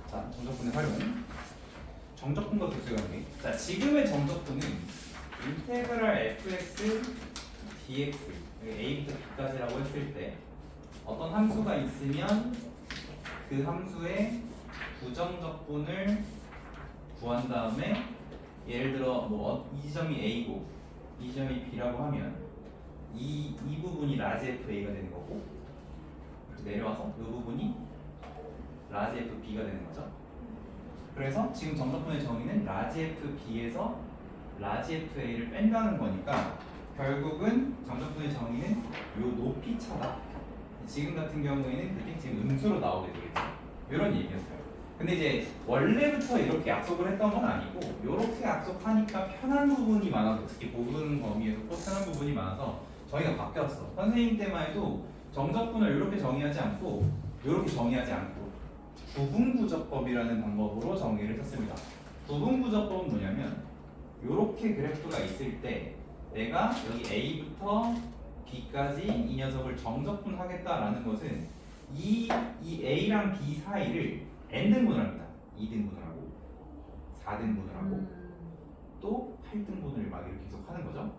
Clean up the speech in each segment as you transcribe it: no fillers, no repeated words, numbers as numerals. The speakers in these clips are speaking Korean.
자, 정적분의 활용. 정적분과 극수의 관계. 자, 지금의 정적분은 인테그랄 fx dx a부터 b까지라고 했을 때 어떤 함수가 있으면 그 함수의 부정적분을 구한 다음에 예를 들어 뭐 이 지점이 a고 이 지점이 b라고 하면 이 부분이 라지 FA가 되는 거고 이렇게 내려와서 이 부분이 라지 FB가 되는 거죠. 그래서 지금 정적분의 정의는 라지 FB에서 라지 FA를 뺀다는 거니까 결국은 정적분의 정의는 요 높이 차다. 지금 같은 경우에는 그게 지금 음수로 나오게 되겠죠. 이런 얘기였어요. 근데 이제 원래부터 이렇게 약속을 했던 건 아니고 이렇게 약속하니까 편한 부분이 많아서 특히 모르는 범위에서 또 편한 부분이 많아서 정의가 바뀌었어. 선생님 때만 해도 정적분을 이렇게 정의하지 않고 이렇게 정의하지 않고 부분구적법이라는 방법으로 정의를 했습니다. 부분구적법은 뭐냐면 이렇게 그래프가 있을 때 내가 여기 A부터 B까지 이 녀석을 정적분하겠다라는 것은 이 A랑 B 사이를 n등분을 합니다. 2등분을 하고 4등분을 하고 또 8등분을 막 이렇게 계속 하는 거죠.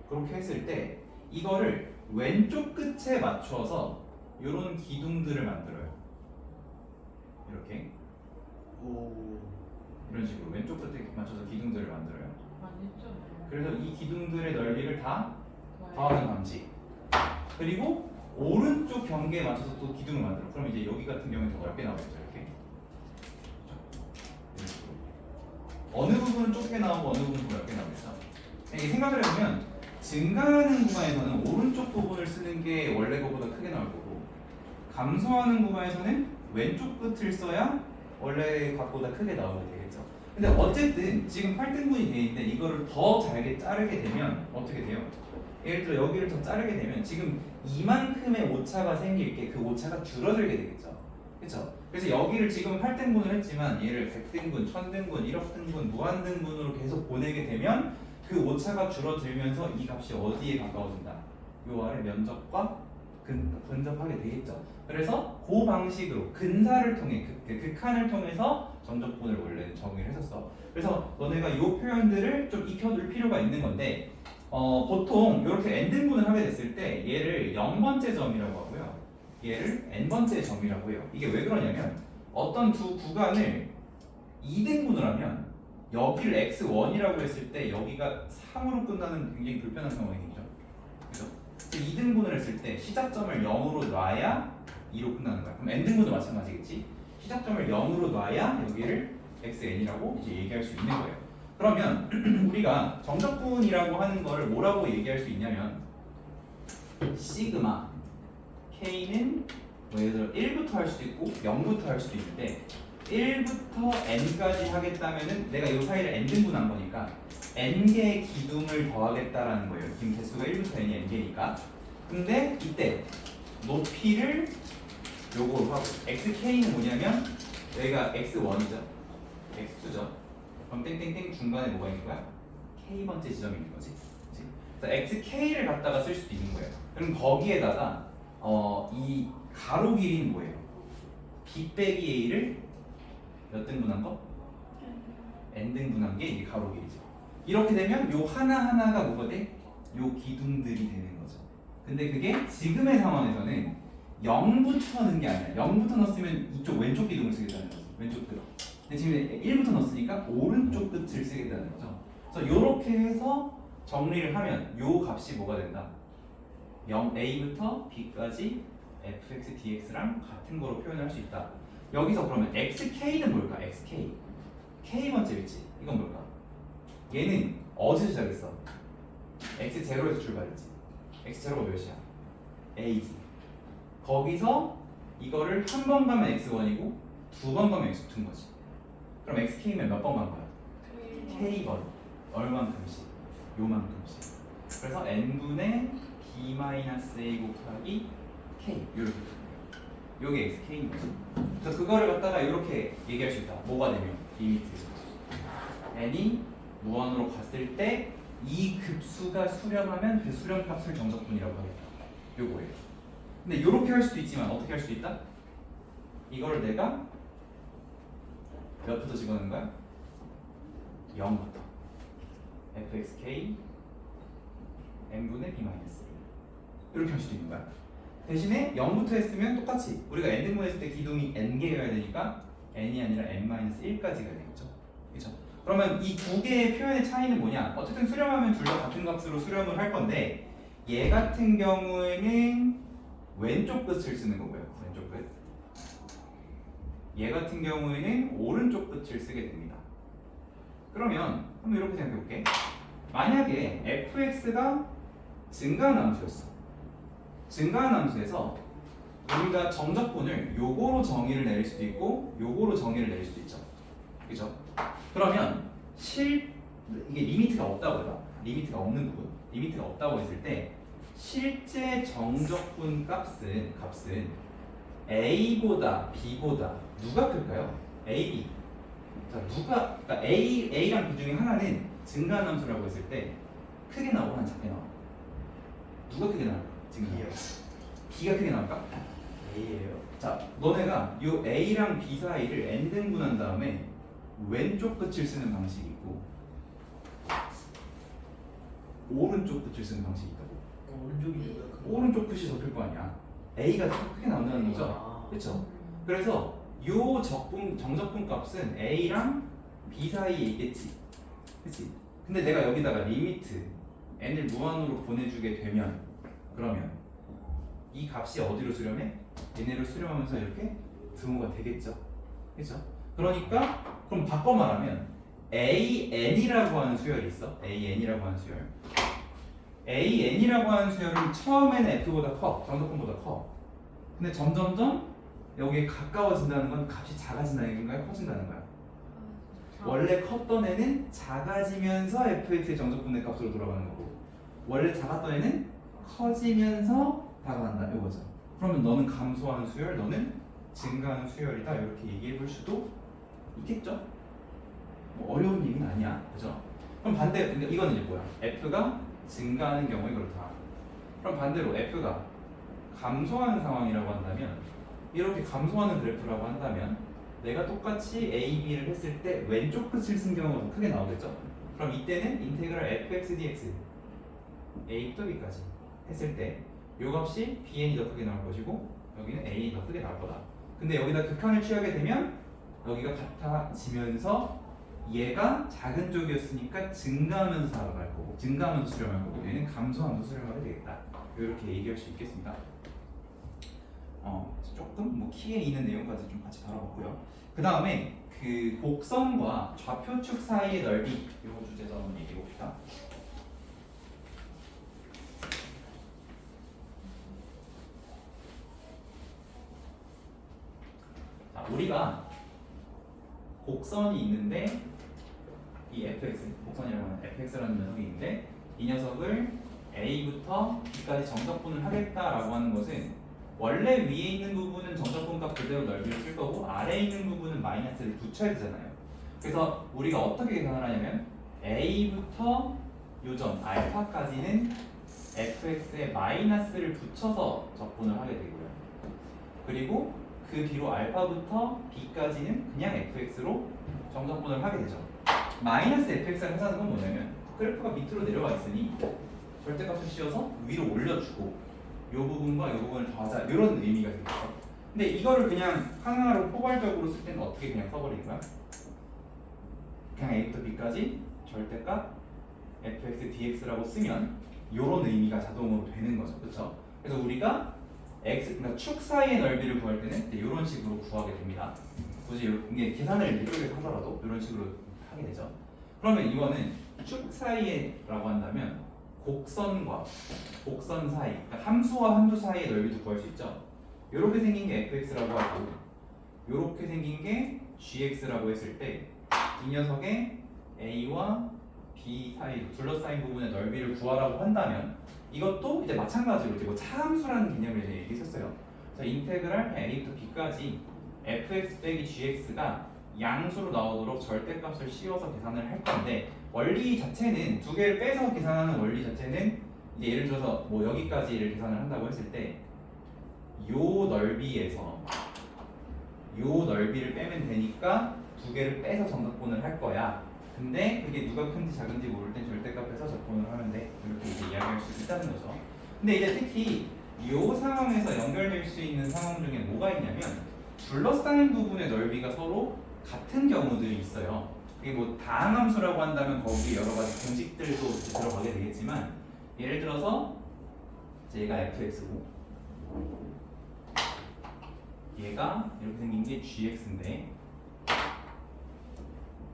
그렇게 했을 때 이거를 왼쪽 끝에 맞춰서 이런 기둥들을 만들어요. 이렇게 이런 식으로 왼쪽 끝에 맞춰서 기둥들을 만들어요. 그래서 이 기둥들의 넓이를 다 더하는 방식. 그리고 오른쪽 경계에 맞춰서 또 기둥을 만들어. 그럼 이제 여기 같은 경우는 더 넓게 나오겠죠. 이렇게. 어느 부분은 좁게 나오고 어느 부분은 더 넓게 나오겠죠. 이게 생각을 해보면 증가하는 구간에서는 오른쪽 부분을 쓰는 게 원래 것보다 크게 나올 거고 감소하는 구간에서는 왼쪽 끝을 써야 원래 값보다 크게 나오게 되겠죠. 근데 어쨌든 지금 8등분이 돼 있는데 이거를 더 잘게 자르게 되면 어떻게 돼요? 예를 들어 여기를 더 자르게 되면 지금 이만큼의 오차가 생길 게 그 오차가 줄어들게 되겠죠. 그렇죠? 그래서 여기를 지금 8등분을 했지만 얘를 100등분, 1000등분, 1억 등분, 무한등분으로 계속 보내게 되면 그 오차가 줄어들면서 이 값이 어디에 가까워진다? 요 아래 면적과 근접하게 되겠죠. 그래서 그 방식으로 근사를 통해 극한을 통해서 정적분을 원래는 정의를 했었어. 그래서 너네가 이 표현들을 좀 익혀둘 필요가 있는 건데 보통 이렇게 n등분을 하게 됐을 때 얘를 0번째 점이라고 하고요. 얘를 n번째 점이라고 해요. 이게 왜 그러냐면 어떤 두 구간을 2등분을 하면 여기를 x1이라고 했을 때 여기가 3으로 끝나는 굉장히 불편한 상황이죠. 그죠? 2등분을 했을 때 시작점을 0으로 놔야 2로 끝나는 거야. 그럼 n등분도 마찬가지겠지. 시작점을 0으로 놔야 여기를 xn이라고 이제 얘기할 수 있는 거예요. 그러면 우리가 정적분이라고 하는 거를 뭐라고 얘기할 수 있냐면 시그마 k는 뭐 예를 들어 1부터 할 수도 있고 0부터 할 수도 있는데 1부터 n까지 하겠다면은 내가 이 사이를 n등분한 거니까 n개의 기둥을 더하겠다라는 거예요. 기둥 개수가 1부터 n이 n개니까. 근데 이때 높이를 요거로 하고 xk는 뭐냐면 여기가 x1이죠. x2죠. 그럼 땡땡땡 중간에 뭐가 있는 거야? k번째 지점이 있는 거지. 그치? 그래서 xk를 갖다가 쓸 수도 있는 거예요. 그럼 거기에다가 이 가로 길이는 뭐예요? b 빼기 a를 몇 등분한 거? n 등분한 게 이게 가로 길이죠. 이렇게 되면 요 하나하나가 뭐가 돼? 요 기둥들이 되는 거죠. 근데 그게 지금의 상황에서는 0부터 넣은 게 아니라 0부터 넣었으면 이쪽 왼쪽 기둥을 쓰겠다는 거죠. 왼쪽 끝. 근데 지금 1부터 넣었으니까 오른쪽 끝을 쓰겠다는 거죠. 그래서 이렇게 해서 정리를 하면 요 값이 뭐가 된다? 0a부터 b까지 fx dx랑 같은 거로 표현할 수 있다. 여기서 그러면 xk는 뭘까? xk k번째 위치 이건 뭘까? 얘는 어디서 시작했어? x0에서 출발했지. x0가 몇이야? a지. 거기서 이거를 한 번 가면 x1이고 두 번 가면 x2인 거지. 그럼 xk면 몇 번 간 거야? k번. 얼만큼씩? 요만큼씩. 그래서 n분의 b-a 곱하기 k 이렇게. 요게 xk인 거지. 그래서 그거를 갖다가 이렇게 얘기할 수 있다. 뭐가 되면 리미트 n이 무한으로 갔을 때 이 급수가 수렴하면 그 수렴값을 정적분이라고 하겠다. 요거예요. 근데 이렇게 할 수도 있지만 어떻게 할 수도 있다? 이걸 내가 몇부터 집어넣는 거야? 0부터 fxk n분의 b-1 이렇게 할 수도 있는 거야. 대신에 0부터 했으면 똑같이 우리가 n등분 했을 때 기둥이 n개여야 되니까 n이 아니라 n-1까지 가야 되겠죠. 그렇죠? 그러면 이 두 개의 표현의 차이는 뭐냐? 어쨌든 수렴하면 둘 다 같은 값으로 수렴을 할 건데 얘 같은 경우에는 왼쪽 끝을 쓰는 거고요. 왼쪽 끝. 얘 같은 경우에는 오른쪽 끝을 쓰게 됩니다. 그러면 한번 이렇게 생각해 볼게. 만약에 fx가 증가한 함수였어. 증가한 함수에서 우리가 정적분을 요거로 정의를 내릴 수도 있고 요거로 정의를 내릴 수도 있죠. 그죠? 그러면 이게 리미트가 없다고 해봐. 리미트가 없는 부분. 리미트가 없다고 했을 때 실제 정적분 값은 A보다 B보다 누가 클까요? A, B. 자, 그러니까 A랑 B 중에 하나는 증가한 함수라고 했을 때 크게 나오고 하나 작게 나와. 누가 크게 나올까? 지금 B가 크게 나올까? A예요. 자, 너네가 이 A랑 B 사이를 n등분한 다음에 왼쪽 끝을 쓰는 방식이 있고 오른쪽 끝을 쓰는 방식이 있다고. 오른쪽이 오른쪽 끝이 더 클 거 아니야. A가 더 크게 나온다는 거죠. 그렇죠? 그래서 요 정적분 값은 A랑 B 사이에 있겠지. 그치? 근데 내가 여기다가 리미트 n을 무한으로 보내주게 되면 그러면 이 값이 어디로 수렴해? 얘네로 수렴하면서 이렇게 등호가 되겠죠. 그렇죠? 그러니까 그럼 바꿔 말하면 AN이라고 하는 수열이 있어. AN이라고 하는 수열. AN이라고 하는 수열은 처음에는 F보다 커. 정적분보다 커. 근데 점점점 여기에 가까워진다는 건 값이 작아진다는 거야? 커진다는 거야? 원래 컸던 애는 작아지면서 fx의 정적분의 값으로 돌아가는 거고 원래 작았던 애는 커지면서 다가간다 이거죠. 그러면 너는 감소하는 수열, 너는 증가하는 수열이다 이렇게 얘기해 볼 수도 있겠죠. 뭐 어려운 얘기는 아니야, 그죠? 그럼 반대, 근데 이거는 이제 뭐야? f가 증가하는 경우에 그렇다. 그럼 반대로 f가 감소하는 상황이라고 한다면 이렇게 감소하는 그래프라고 한다면 내가 똑같이 A, B를 했을 때 왼쪽 끝을 쓴 경우가 더 크게 나오겠죠? 그럼 이때는 인테그랄 fx dx A부터 B까지 했을 때 요 값이 bn이 더 크게 나올 것이고 여기는 a이 더 크게 나올 거다. 근데 여기다 극한을 취하게 되면 여기가 같아지면서 얘가 작은 쪽이었으니까 증가하면서 살아갈 거고 증가하면서 수렴할 거고 얘는 감소하면서 수렴하게 되겠다. 이렇게 얘기할 수 있겠습니다. 조금 뭐 키에 있는 내용까지 좀 같이 다뤄봤고요. 그 다음에 그 곡선과 좌표축 사이의 넓이 이 주제도 한번 얘기해 봅시다. 자, 우리가 곡선이 있는데 이 fx, 곡선이라고 하는 fx라는 녀석이 있는데 이 녀석을 a부터 b까지 정적분을 하겠다라고 하는 것은 원래 위에 있는 부분은 정적분 값 그대로 넓이를 쓸 거고 아래에 있는 부분은 마이너스를 붙여야 되잖아요. 그래서 우리가 어떻게 계산을 하냐면 a부터 요점 알파까지는 fx에 마이너스를 붙여서 적분을 하게 되고요. 그리고 그 뒤로 알파부터 b까지는 그냥 fx로 정적분을 하게 되죠. 마이너스 fx를 하자는 건 뭐냐면 그래프가 밑으로 내려와 있으니 절대값을 씌워서 위로 올려주고 이 부분과 이 부분을 더하자 이런 의미가 되겠죠. 근데 이거를 그냥 하나로 포괄적으로 쓸 때는 어떻게 그냥 써버리는 거야? 그냥 a부터 b까지 절대값 fx dx라고 쓰면 이런 의미가 자동으로 되는 거죠. 그렇죠? 그래서 우리가 그러니까 축 사이의 넓이를 구할 때는 이런 식으로 구하게 됩니다. 굳이 이게 계산을 이렇게 하더라도 이런 식으로 하게 되죠. 그러면 이거는 축 사이라고 한다면 곡선과 곡선 사이, 그러니까 함수와 함수 사이의 넓이도 구할 수 있죠. 이렇게 생긴 게 fx라고 하고 이렇게 생긴 게 gx라고 했을 때 이 녀석의 a와 b 사이 둘러싸인 부분의 넓이를 구하라고 한다면 이것도 이제 마찬가지로 이제 뭐 차함수라는 개념을 이제 얘기했었어요. 그래서 인테그랄 a부터 b까지 fx 빼기 gx가 양수로 나오도록 절대값을 씌워서 계산을 할 건데 원리 자체는 두 개를 빼서 계산하는 원리 자체는 이제 예를 들어서 뭐 여기까지를 계산을 한다고 했을 때 요 넓이에서 요 넓이를 빼면 되니까 두 개를 빼서 정적분을 할 거야. 근데 그게 누가 큰지 작은지 모를 땐 절대값에서 적분을 하면 돼. 이렇게 이제 이야기할 수 있다는 거죠. 근데 이제 특히 이 상황에서 연결될 수 있는 상황 중에 뭐가 있냐면 둘러싸인 부분의 넓이가 서로 같은 경우들이 있어요. 그게 뭐 다항함수라고 한다면 거기 여러 가지 공식들도 들어가게 되겠지만 예를 들어서 얘가 fx고 얘가 이렇게 생긴 게 gx인데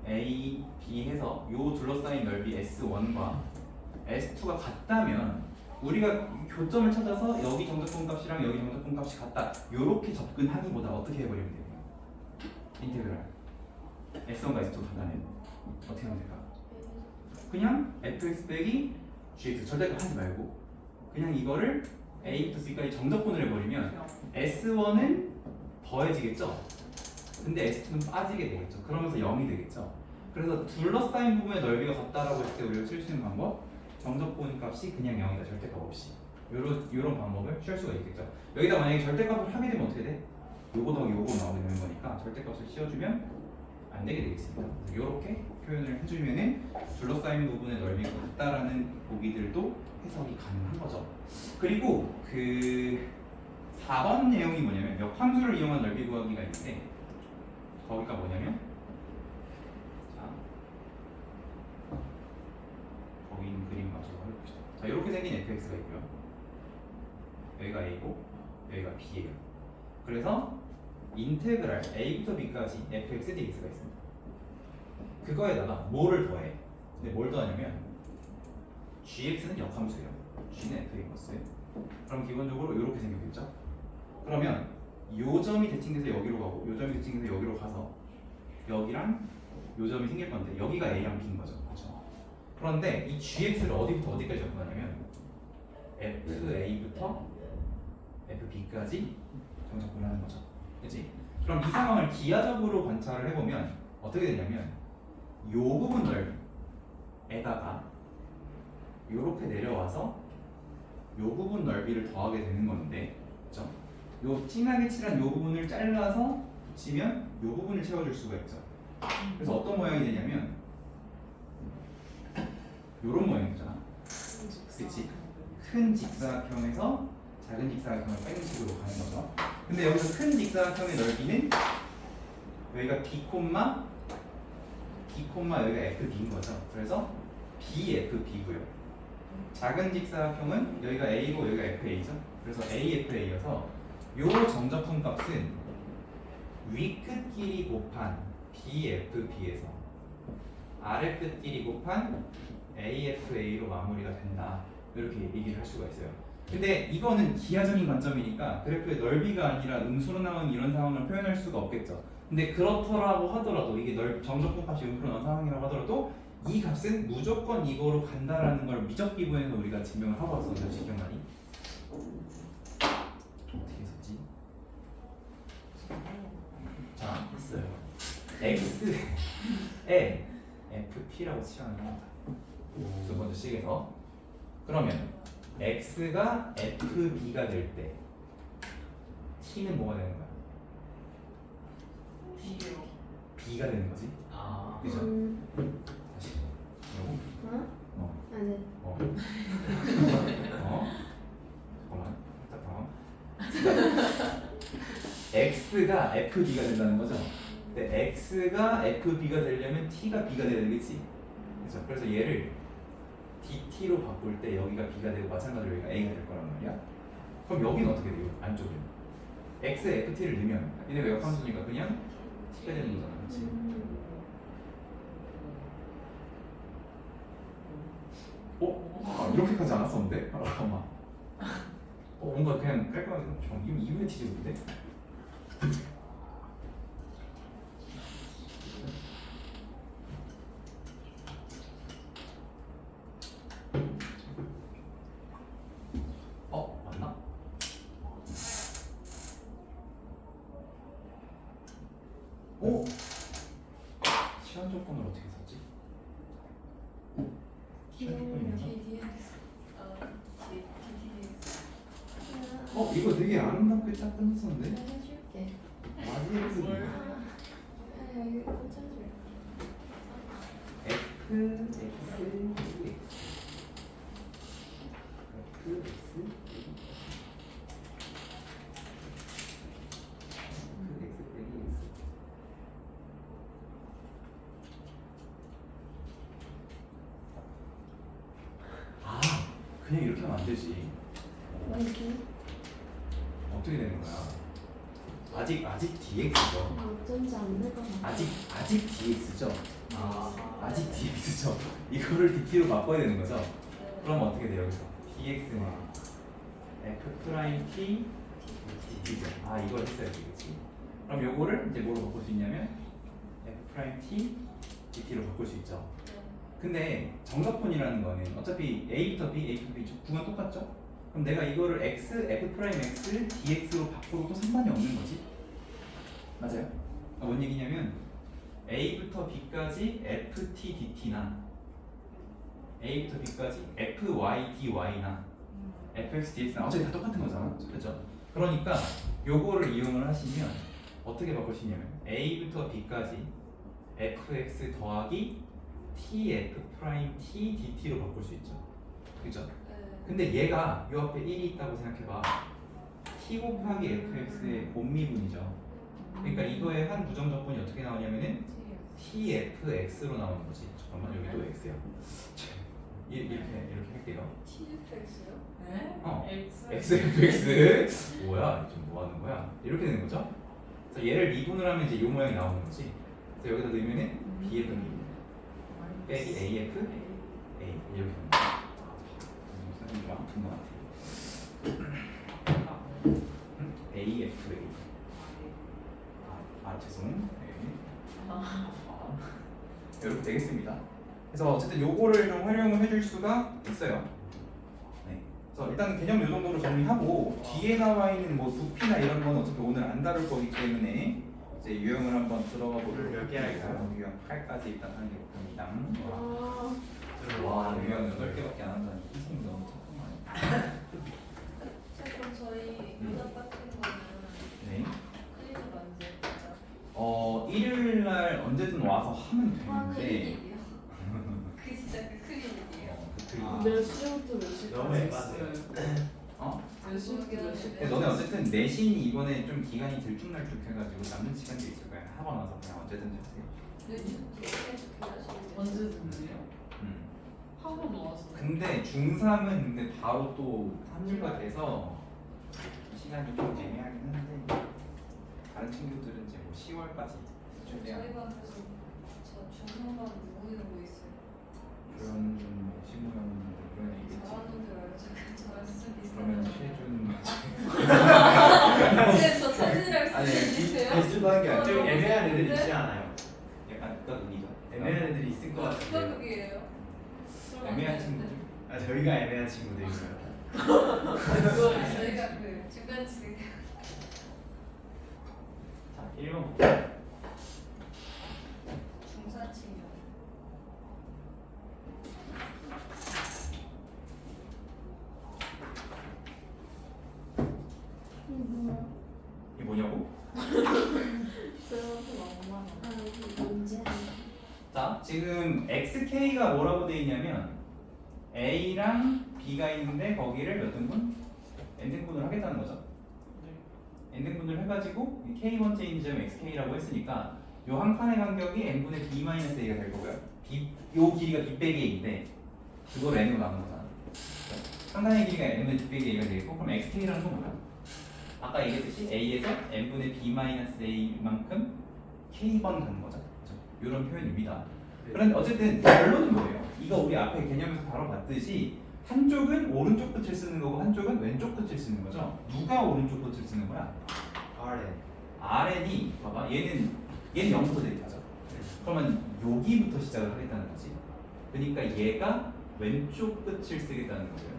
a, b 해서 요 둘러싸인 넓이 s1과 s2가 같다면 우리가 교점을 찾아서 여기 정적분 값이랑 여기 정적분 값이 같다 요렇게 접근하기보다 어떻게 해버리면 돼요? 인테그랄 s1과 s2가 같다면 어떻게 하면 될까? 그냥 fx 빼기 gx 절대값 하지 말고 그냥 이거를 a부터 c까지 정적분을 해버리면 s1은 더해지겠죠? 근데 s2는 빠지게 되겠죠. 그러면서 0이 되겠죠. 그래서 둘러싸인 부분의 넓이가 같다라고 했을 때 우리가 쓸 수 있는 방법 정적분 값이 그냥 0이다. 절대값 없이. 요런 방법을 취할 수가 있겠죠. 여기다 만약에 절대값을 하게 되면 어떻게 돼? 요거 더하기 요거 나오게 되는 거니까 절대값을 씌워주면 안 되게 되겠습니다. 그래서 요렇게 표현을 해주면은 둘러싸인 부분의 넓이가 같다라는 보기들도 해석이 가능한 거죠. 그리고 그 4번 내용이 뭐냐면 역함수를 이용한 넓이 구하기가 있는데 거기가 뭐냐면 자 거기 있는 그림 가지고 해봅시다. 자 이렇게 생긴 fx가 있고요. 여기가 a고 여기가 b예요. 그래서 인테그랄 a부터 b까지 fx dx가 있습니다. 그거에다가 뭐를 더해? 근데 뭘 더하냐면 gx는 역함수예요. g는 f의 거스. 그럼 기본적으로 이렇게 생겼겠죠? 그러면 요 점이 대칭돼서 여기로 가고 요 점이 대칭돼서 여기로 가서 여기랑 요 점이 생길 건데 여기가 a랑 b인 거죠. 그렇죠? 그런데 이 gx를 어디부터 어디까지 접근하냐면 fa부터 fb까지 접근하는 거죠. 그렇지? 그럼 이 상황을 기하적으로 관찰을 해보면 어떻게 되냐면 요 부분 넓이에다가 요렇게 내려와서 요 부분 넓이를 더하게 되는 건데 그렇죠? 요 진하게 칠한 요 부분을 잘라서 붙이면 요 부분을 채워줄 수가 있죠. 그래서 어떤 모양이 되냐면 요런 모양이잖아. 그치? 큰 직사각형에서 작은 직사각형을 빼는 식으로 가는 거죠. 근데 여기서 큰 직사각형의 넓이는 여기가 b, 여기가 fb인 거죠. 그래서 bfb고요. 작은 직사각형은 여기가 a고 여기가 fa죠. 그래서 afa여서 요 정적분 값은 위 끝끼리 곱한 bfb에서 아래 끝끼리 곱한 afa로 마무리가 된다. 이렇게 얘기를 할 수가 있어요. 근데 이거는 기하적인 관점이니까 그래프의 넓이가 아니라 음수로 나온 이런 상황을 표현할 수가 없겠죠. 근데 그렇더라고 하더라도 이게 정적분 값이 음수로 나온 상황이라고 하더라도 이 값은 무조건 이거로 간다라는 걸 미적 기분에서 우리가 증명을 하고 왔었죠. 시경만이 어떻게 했었지? 자, 했어요. x에 ft라고 치환을 합니다. 두 번째 식에서 그러면 x가 fb가 될 때 t는 뭐가 되는 거야? b가 되는 거지. 아. 그죠? 다시. 이러고. 아, 네. 잠깐만. x가 fb가 된다는 거죠. 근데 x가 fb가 되려면 t가 b가 돼야 되겠지. 그죠? 그래서 얘를 dt로 바꿀 때 여기가 b가 되고 마찬가지로 여기가 a가 될 거란 말이야. 그럼 여기는 어떻게 돼요? 안쪽은 x에 ft를 넣으면 얘네가 역함수니까 그냥 t가 되는 거잖아. 그렇지? 이렇게까지 안 왔었는데? 잠깐만. 뭔가 그냥 깔끔하게 이건 2분의 t제곱인데? 맞나? 시간 조건을 어떻게 썼지? 시간 조건이 있나? 이거 되게 아름답게 딱 끝났었는데? 해줄게. 마지막이 이거 꽂혀줘. f x dx f x 아, 그냥 이렇게 하면 안 되지. 어떻게 되는 거야? 아직 dx죠. 어쩐지 안 될 것 같아. 아직 dx죠. 아직 dx죠. 이거를 dt로 바꿔야 되는 거죠. 그럼 어떻게 돼요 여기서? dx는 f 프라임 t dt죠. 아 이걸 했어야 되겠지. 그럼 요거를 이제 뭐로 바꿀 수 있냐면 f 프라임 t dt로 바꿀 수 있죠. 근데 정사분이라는 거는 어차피 a부터 b, a부터 b 구간 똑같죠? 그럼 내가 이거를 x, f 프라임 x, dx로 바꿔도 상관이 없는 거지? 맞아요? 뭔 얘기냐면 a부터 b까지 ft dt나 a부터 b까지 fy dy나 fx dx나 어차피 다 똑같은 거잖아, 그렇죠? 그러니까 요거를 이용을 하시면 어떻게 바꿀 수 있냐면 a부터 b까지 fx 더하기 tf 프라임 t dt로 바꿀 수 있죠, 그렇죠? 근데 얘가 요 앞에 1이 있다고 생각해봐. t 곱하기 fx의 본미분이죠. 그러니까 이거의 한 부정적분이 어떻게 나오냐면은 tfx로 나오는 거지. 잠깐만 여기도 x야. 이렇게 할게요. TFX요? 네? xfx 뭐야? 지금 뭐 하는 거야? 이렇게 되는 거죠. 그래서 얘를 미분을 하면 이제 요 모양이 나오는 거지. 그래서 여기다 넣으면은 bf 빼기 af a 이렇게 되는 거야. 좀 아픈 것 같아. AFA. 죄송. 이렇게 되겠습니다. 그래서 어쨌든 요거를 좀 활용을 해줄 수가 있어요. 네. 그래서 일단 개념 요 정도로 정리하고 뒤에 나와 있는 뭐 부피나 이런 건 어차피 오늘 안 다룰 거기 때문에 이제 유형을 한번 들어가 보도록 몇 개 할까요? 유형 8까지 일단 하는 게 목표입니다. 아, 와, 유형 8개밖에 안 한다니 선생님 너무 착한 거 아니야? 그럼 저희 요답 같은 거는 네. 클릭을 언제 했죠? 일요일 날 언제든 와서 하면 아, 되는데 클릭이요? 그 진짜 그 클릭이에요? 몇 시부터 몇 시까지 너무 애매하네요. 몇 시부터 몇 시까지? 근데 너네 어쨌든 내신이 이번에 좀 기간이 들쭉날쭉해가지고 남는 시간도 있을 거야. 하고 나서 그냥 언제든지 하세요. 언제든지요? 음. 하고 놓았어요. 근데 중3은 근데 바로 또 합류가 돼서 시간이 좀 애매하긴 한데 다른 친구들은 이제 뭐 10월까지 준비해야 저희 반에서 저 중성반 누구 이러고 있어요? 그런 시무형 그런 얘기겠지. 잘하는 줄 알고 잠깐 저랑 좀 그러면 비슷하잖아요. 최준 저 사진이랑 아니 쓰시세요? 비슷한 게 아니라 좀 애매한 애들 있지 않아요? 약간 극단이죠. 애매한 애들이 있을 것 누가 같은데. 그게예요? 애매한 친구들. 저희가 애매한 친구들인가요? 저희가 그 주간치 자, 1번 볼게요. 중사친요. 이게 뭐냐고? 자, 지금 xk가 뭐라고 돼 있냐면 a랑 b가 있는데 거기를 몇 등분? n등분을 하겠다는 거죠. n등분을 해가지고 이 k 번째인 점 xk라고 했으니까 요 한 칸의 간격이 n분의 b-a가 될 거고요. 요 길이가 b 빼기 a인데 그걸 n으로 나눈 거잖아. 한 칸의 길이가 n분의 b 빼기 a가 되겠고 그럼 xk라는 건 뭐야? 아까 얘기했듯이 a에서 n분의 b-a만큼 k번 가는 거죠. 그렇죠? 이런 표현입니다. 그런데 어쨌든 결론은 뭐예요? 이거 우리 앞에 개념에서 다뤄봤듯이 한쪽은 오른쪽 끝을 쓰는 거고 한쪽은 왼쪽 끝을 쓰는 거죠. 누가 오른쪽 끝을 쓰는 거야? RN. RN이 봐봐 얘는 0부터 대입하죠. 그러면 여기부터 시작을 하겠다는 거지. 그러니까 얘가 왼쪽 끝을 쓰겠다는 거예요.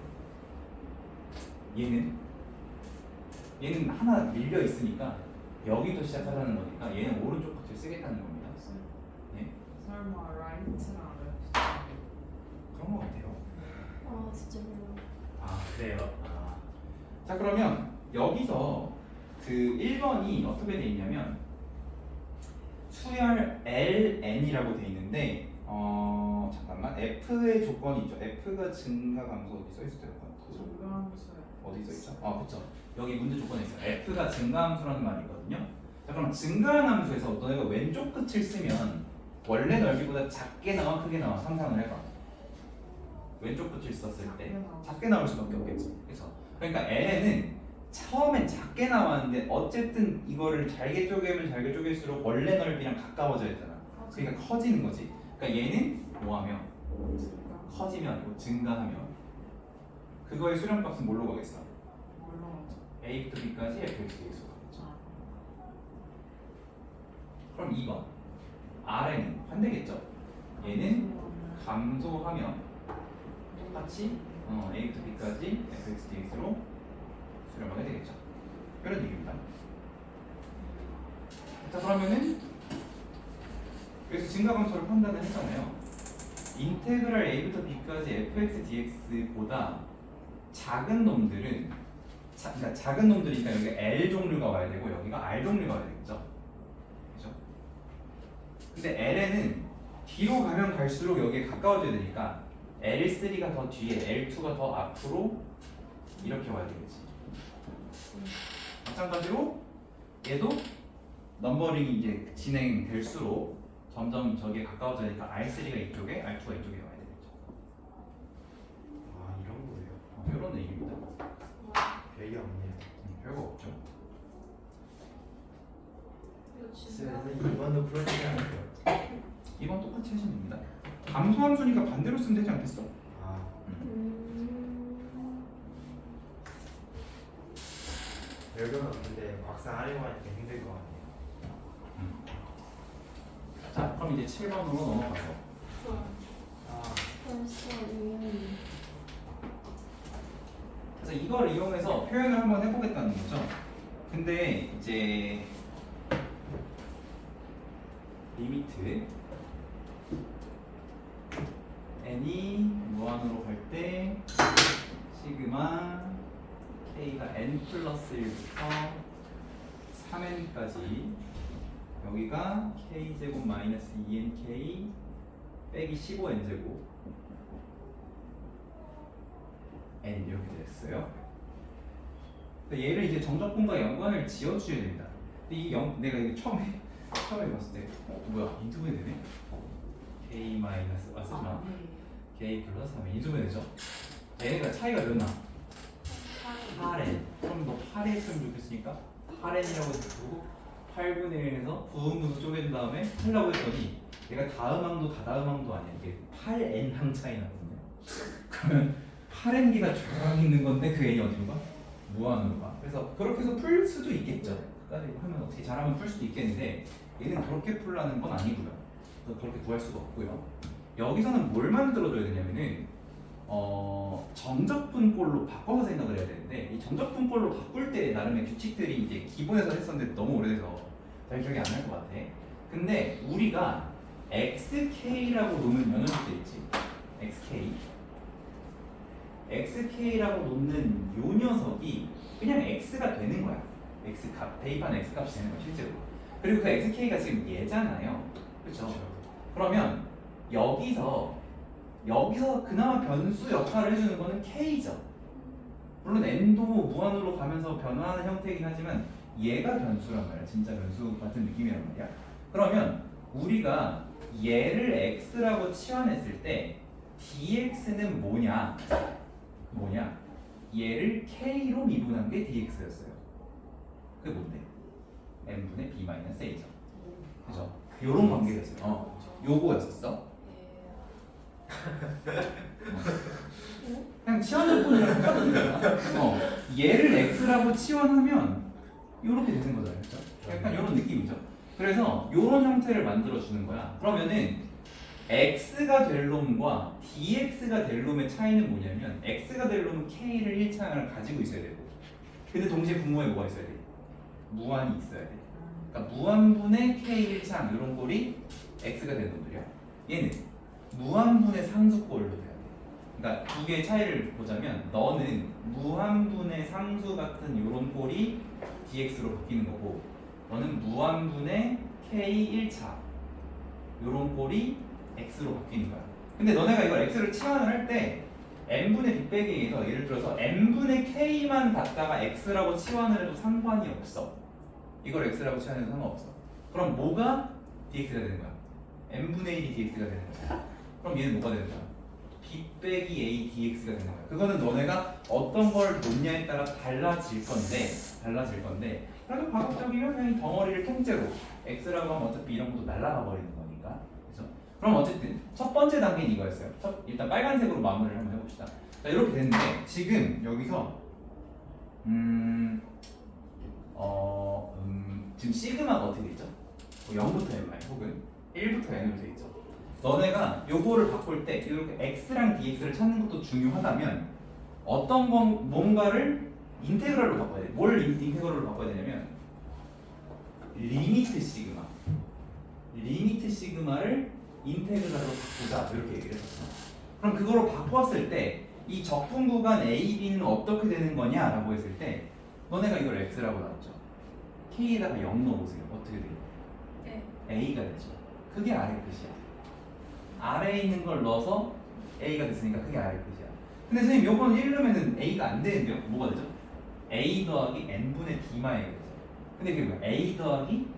얘는 하나 밀려 있으니까 여기부터 시작하자는 거니까 얘는 오른쪽 끝을 쓰겠다는 겁니다. 네? 설마 라이트랑 레프트? 그런 거 같아요. 아 진짜 몰라. 아 그래요? 자 그러면 여기서 그 1번이 어떻게 돼 있냐면 수열 ln이라고 돼 있는데 잠깐만 f의 조건이 있죠. f가 증가 감소 어디 써 있을 때요? 증가함수요. 어디 써 있죠? 그렇죠. 여기 문제 조건에 있어요. f가 증가함수라는 말이 있거든요. 자, 그럼 증가한 함수에서 너네가 왼쪽 끝을 쓰면 원래 넓이보다 작게 나와 크게 나와 상상을 해봐. 왼쪽 끝을 썼을 때 작게 나올 수밖에 없겠지. 그래서 그러니까 ln은 처음엔 작게 나왔는데 어쨌든 이거를 잘게 쪼개면 잘게 쪼갤수록 원래 넓이랑 가까워져야 되잖아. 그러니까 커지는 거지. 그러니까 얘는 뭐하면 커지면 아니고 증가하면 그거의 수렴값은 뭘로 가겠어? a부터 b까지 fx dx로 가겠죠. 그럼 2번 R에는 반대겠죠. 얘는 감소하면 똑같이 a부터 b까지 fx dx로 수렴하게 되겠죠. 이런 얘기입니다. 자, 그러면은 그래서 증가감소를 판단을 했잖아요. 인테그랄 a부터 b까지 fx dx보다 작은 놈들은 그러니까 작은 놈들이니까 여기 L 종류가 와야 되고 여기가 R 종류가 와야 되겠죠. 그렇죠? 근데 L에는 뒤로 가면 갈수록 여기에 가까워져야 되니까 L3가 더 뒤에 L2가 더 앞으로 이렇게 와야 되겠지. 마찬가지로 얘도 넘버링이 이제 진행될수록 점점 저기에 가까워지니까 R3가 이쪽에 R2가 이쪽에 와야 되겠죠. 아 이런 거예요. 이런 얘기입니다. 별게 없네요. 별거 없죠. 이거 진짜 선생님 2번도 풀어주지 않을까요? 2번 똑같이 하시면 됩니다. 감소함수니까 반대로 쓰면 되지 않겠어? 아 별건 없는데 막상 하려고 하니까 힘들 것 같네요. 자, 그럼 이제 7번으로 넘어가서 아 벌써 이미 그래서 이걸 이용해서 표현을 한번 해보겠다는 거죠. 근데 이제 리미트 n이 무한으로 갈 때 시그마 k가 n 플러스 1부터 3n까지 여기가 k제곱 마이너스 2nk 빼기 15n제곱 n 이렇게 됐어요. 근데 얘를 이제 정적분과 연관을 지어주셔야 됩니다. 근데 이 내가 이게 처음에 봤을 때 뭐야 인수분해 되네? k 마이너스 쓰지 마. k 플러스 3은 인수분해 되죠? 얘네가 차이가 몇 나? 8n. 그럼 너 8에 했으면 좋겠으니까 8n이라고 두고 8분의 1에서 부분분수 쪼갠 다음에 하려고 했더니 얘가 다음 항도 다다음 항도 아니야. 이게 8n 항 차이 나거든요. 그러면 8n기가 쫙 있는 건데 그 n이 어디로 가? 무한으로 가. 그래서 그렇게 해서 풀 수도 있겠죠. 까지 하면 어떻게 잘하면 풀 수도 있겠는데 얘는 그렇게 풀라는 건 아니고요. 그래서 그렇게 구할 수가 없고요. 여기서는 뭘 만들어줘야 되냐면은 정적분꼴로 바꿔서 생각을 해야 되는데 이 정적분꼴로 바꿀 때 나름의 규칙들이 이제 기본에서 했었는데 너무 오래돼서 잘 기억이 안 날 것 같아. 근데 우리가 xk라고 놓는 연연수도 있지. xk라고 놓는 요 녀석이 그냥 x가 되는 거야. x값, 대입한 x값이 되는 거야 실제로. 그리고 그 xk가 지금 얘잖아요. 그렇죠? 그러면 여기서 그나마 변수 역할을 해주는 거는 k죠. 물론 n도 무한으로 가면서 변화하는 형태이긴 하지만 얘가 변수란 말이야. 진짜 변수 같은 느낌이란 말이야. 그러면 우리가 얘를 x라고 치환했을 때 dx는 뭐냐? 얘를 k로 미분한 게 dx였어요. 그게 뭔데? n분의 b-a죠. 그죠? 요런 관계였어요. 요거였었어. 그냥 치환적분이랑 똑같은 거야. 얘를 x라고 치환하면 이렇게 되는 거잖아요. 그렇죠? 약간 이런 느낌이죠. 그래서 이런 형태를 만들어 주는 거야. 그러면은 x가 될 놈과 dx가 될 놈의 차이는 뭐냐면 x가 될 놈은 k를 1차항을 가지고 있어야 되고 근데 동시에 분모에 뭐가 있어야 돼? 무한이 있어야 돼. 그러니까 무한분의 k 1차항 이런 꼴이 x가 된 놈들이야. 얘는 무한분의 상수꼴로 돼야 돼. 그러니까 두 개의 차이를 보자면 너는 무한분의 상수 같은 이런 꼴이 dx로 바뀌는 거고 너는 무한분의 k 1차 요런 꼴이 x로 바뀌는 거야. 근데 너네가 이걸 x를 치환을 할 때 n분의 b 빼기 a에서 예를 들어서 n분의 k만 갖다가 x라고 치환을 해도 상관이 없어. 이걸 x라고 치환해도 상관없어. 그럼 뭐가 dx가 되는 거야? n분의 1이 dx가 되는 거야. 그럼 얘는 뭐가 되는 거야? b 빼기 a dx가 되는 거야. 그거는 너네가 어떤 걸 놓냐에 따라 달라질 건데 그래도 과학적이면 그냥 이 덩어리를 통째로 x라고 하면 어차피 이런 것도 날아가 버리는 거니까. 그죠? 그럼 어쨌든 첫 번째 단계는 이거였어요. 일단 빨간색으로 마무리를 한번 해봅시다. 자, 이렇게 됐는데 지금 여기서 지금 시그마가 어떻게 되죠? 0부터 n 혹은 1부터 n으로 되어 있죠. 너네가 요거를 바꿀 때 이렇게 x랑 dx를 찾는 것도 중요하다면 어떤 뭔가를 인테그랄로 바꿔야 돼. 뭘 인테그랄로 바꿔야 되냐면 리미트 시그마를 인테그랄로 바꾸자 이렇게 얘기를 했었어. 그럼 그거로 바꿨을 때 이 적분 구간 a, b는 어떻게 되는 거냐라고 했을 때 너네가 이걸 x라고 나왔죠. k에다가 0 넣어보세요. 어떻게 돼요? 네. a가 되죠. 그게 아래 끝이야. 아래에 있는 걸 넣어서 a가 됐으니까 그게 아래 끝이야. 근데 선생님 요거는 1 넣으면 a가 안 되는데요? 뭐가 되죠? a 더하기 n분의 d마이가 되죠. 근데 그게 뭐야? a 더하기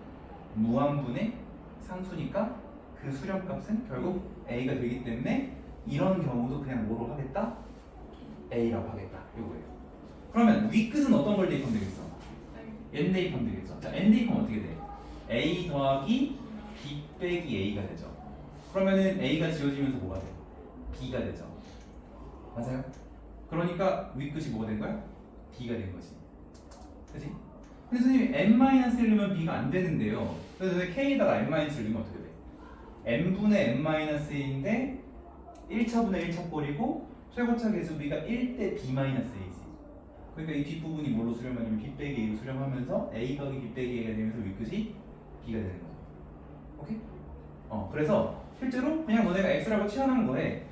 무한분의 상수니까 그 수렴값은 결국 a가 되기 때문에 이런 경우도 그냥 뭐로 하겠다? a라고 하겠다. 요거예요. 그러면 윗끝은 어떤 걸 대입하면 되겠어? n 대입하면 되겠죠. 자, n 대입하면 어떻게 돼? a 더하기 b 빼기 a가 되죠. 그러면은 a가 지워지면서 뭐가 돼? b가 되죠. 맞아요? 그러니까 윗끝이 뭐가 된 거야? b가 된 거지. 그치? 근데 선생님이 n-1 넣으면 b가 안 되는데요. 그래서 k에다가 n-1을 넣으면 어떻게 돼? n분의 n-1인데 1차분의 1차 꼴이고 최고차 계수 b가 1대 b-a지. 그러니까 이 뒷부분이 뭘로 수렴하냐면 b 빼기 a로 수렴하면서 a 더하기 b 빼기 a가 되면서 윗끝이 b가 되는 거죠. 오케이? 그래서 실제로 그냥 너네가 x라고 치환한 거에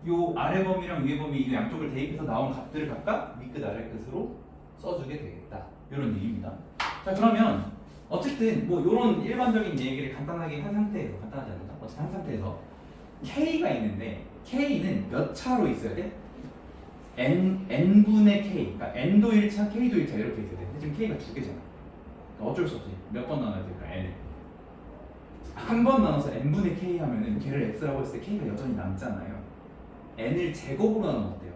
요 아래 범위랑 위에 범위 이 양쪽을 대입해서 나온 값들을 각각 윗끝 아래 끝으로 써주게 되겠다. 이런 얘기입니다. 자, 그러면 어쨌든 뭐 이런 일반적인 얘기를 간단하게 한 상태에서 간단하지 않나? 어쨌든 한 상태에서 k가 있는데 k는 몇 차로 있어야 돼? n분의 k, 그러니까 n도 1차, k도 1차 이렇게 있어야 돼. 근데 지금 k가 두 개잖아. 그러니까 어쩔 수 없이 몇 번 나눠야 될까? n을 한 번 나눠서 n분의 k 하면은 걔를 x라고 했을 때 k가 여전히 남잖아요. n을 제곱으로 나누면 어때요?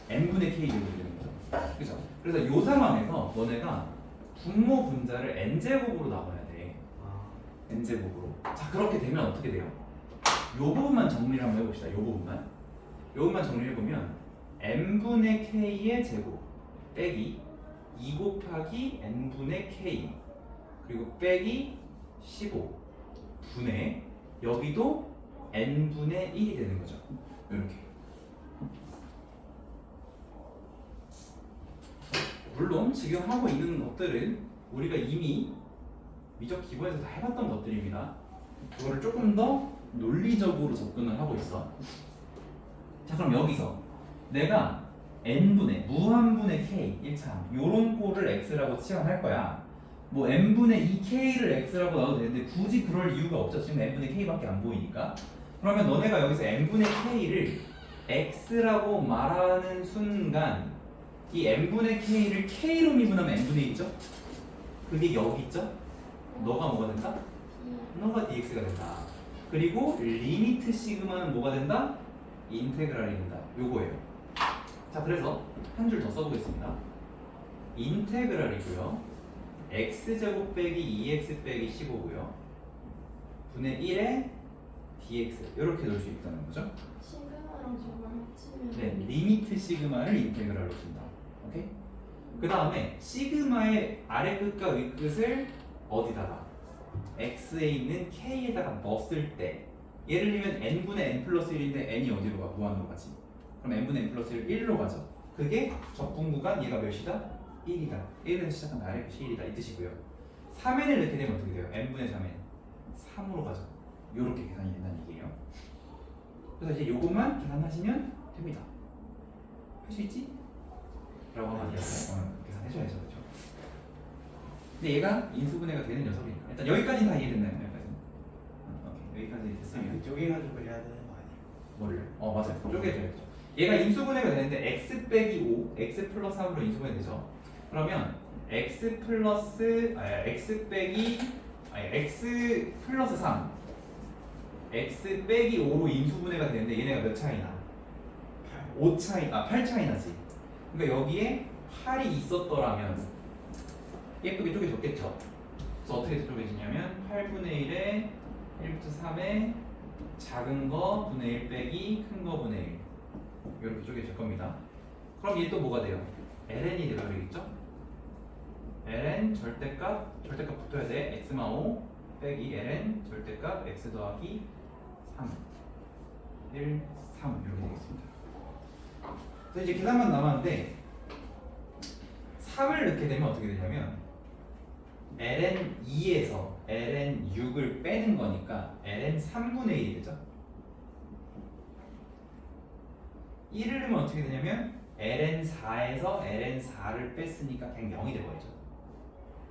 n분의 k 정도 되는 거죠. 그죠? 그래서 이 상황에서 너네가 분모 분자를 n제곱으로 나눠야 돼. n제곱으로. 자, 그렇게 되면 어떻게 돼요? 요 부분만 정리를 한번 해봅시다. 요 부분만 정리해보면 n분의 k의 제곱 빼기 2 곱하기 n분의 k 그리고 빼기 15 분의 여기도 n분의 1이 되는 거죠. 이렇게. 물론 지금 하고 있는 것들은 우리가 이미 미적 기본에서 다 해봤던 것들입니다. 그거를 조금 더 논리적으로 접근을 하고 있어. 자, 그럼 여기서 내가 n분의 무한분의 k 1차 요런 꼴을 x라고 치환할 거야. 뭐 n분의 2k를 x라고 나와도 되는데 굳이 그럴 이유가 없죠. 지금 n분의 k밖에 안 보이니까. 그러면 너네가 여기서 n분의 k를 x라고 말하는 순간 이 n분의 k를 k로 미분하면 n분의 1이죠? 그게 여기 있죠? 너가 뭐가 된다? 너가 dx가 된다. 그리고 리미트 시그마는 뭐가 된다? 인테그랄이 된다. 요거예요. 자, 그래서 한 줄 더 써보겠습니다. 인테그랄이고요. x제곱 빼기 2x 빼기 15고요. 분의 1에 dx 이렇게 넣을 수 있다는 거죠. 시그마랑 저걸 합치면 네, 리미트 시그마를 인테그랄로 준다. 오케이? 그 다음에 시그마의 아래 끝과 위 끝을 어디다가 x에 있는 k에다가 넣었을 때 예를 들면 n분의 n 플러스 1인데 n이 어디로 가? 무한으로 가지. 그럼 n분의 n 플러스 1 1로 가죠. 그게 적분 구간 얘가 몇이다? 1이다. 1에서 시작한 아래 끝이 1이다 이 뜻이고요. 3n을 넣게 되면 어떻게 돼요? n분의 3n 3으로 가죠. 요렇게 계산이 된다는 얘기예요. 그래서 이제 요것만 계산하시면 됩니다. 할 수 있지? 라고 하면 계산해줘야죠. 그렇죠? 근데 얘가 인수분해가 되는 녀석이니까 일단 여기까지는 다 이해됐나요? 여기까지는? 오케이. 여기까지 됐으면 쪼개가지고 그래야 되는 거 아니야? 뭐를? 맞아요. 쪼개져야죠. 얘가 인수분해가 되는데 x 빼기 5, x 플러스 3으로 인수분해 되죠. 그러면 x 플러스 x 빼기 x 플러스 3 x 빼기 5로 인수분해가 되는데 얘네가 몇 차이나? 5 차이, 8 차이 나지. 그러니까 여기에 8이 있었더라면 예쁘게 쪼개졌겠죠. 그래서 어떻게 쪼개지냐면 8분의 1에 1부터 3에 작은 거 분의 1 빼기 큰 거 분의 1 이렇게 쪼개질 겁니다. 그럼 얘 또 뭐가 돼요? ln이 되버리겠죠? ln 절대값 붙어야 돼. x마 5 빼기 ln 절대값 x 더하기 3 1, 3 이렇게 되겠습니다. 그래서 이제 계산만 남았는데 3을 넣게 되면 어떻게 되냐면 ln 2에서 ln 6을 빼는 거니까 ln 3분의 1이 되죠. 1을 넣으면 어떻게 되냐면 ln 4에서 ln 4를 뺐으니까 그냥 0이 되버리죠.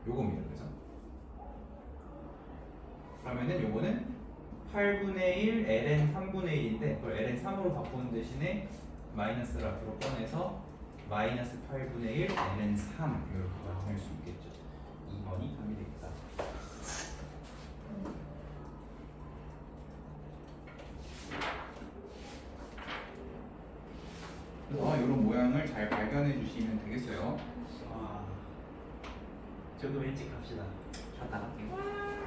요겁니다. 그죠? 그러면은 요거는 8분의 1 ln 3분의 1인데 그걸 ln 3으로 바꾸는 대신에 마이너스를 앞으로 꺼내서 마이너스 8분의 1 ln 3 이렇게 나타낼 수 있겠죠. 2번이 답이 되겠다. 그래서 이런 모양을 잘 발견해 주시면 되겠어요. 와 저도 일찍 갑시다. 자, 나갈게요.